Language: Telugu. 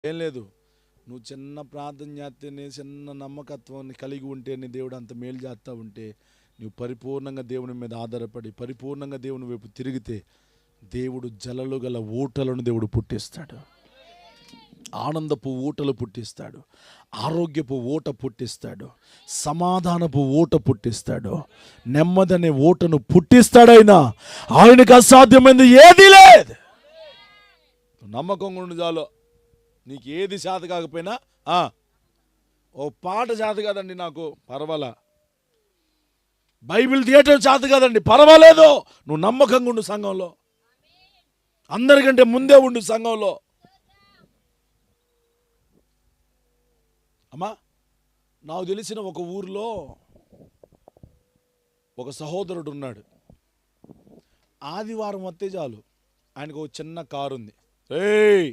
ఏం లేదు, నువ్వు చిన్న ప్రార్థన చేస్తేనే, చిన్న నమ్మకత్వాన్ని కలిగి ఉంటేనే దేవుడు అంత మేలు చేస్తూ ఉంటే, నువ్వు పరిపూర్ణంగా దేవుని మీద ఆధారపడి పరిపూర్ణంగా దేవుని వైపు తిరిగితే దేవుడు జలలు గల ఊటలను దేవుడు పుట్టిస్తాడు. ఆనందపు ఊటలు పుట్టిస్తాడు, ఆరోగ్యపు ఊట పుట్టిస్తాడు, సమాధానపు ఊట పుట్టిస్తాడు, నెమ్మదనే ఊటను పుట్టిస్తాడైనా ఆయనకు అసాధ్యమైనది ఏదీ లేదు. నమ్మకంగా ఉండు చాలు. నీకు ఏది చేత కాకపోయినా ఓ పాట చేత కాదండి నాకు పర్వాలా, బైబిల్ థియేటర్ చేత కాదండి పర్వాలేదు, నువ్వు నమ్మకంగా ఉండు సంఘంలో, అందరికంటే ముందే ఉండు సంఘంలో. అమ్మా, నాకు తెలిసిన ఒక ఊరిలో ఒక సహోదరుడు ఉన్నాడు. ఆదివారం వస్తే చాలు ఆయనకు ఒక చిన్న కారు ఉంది. ఏయ్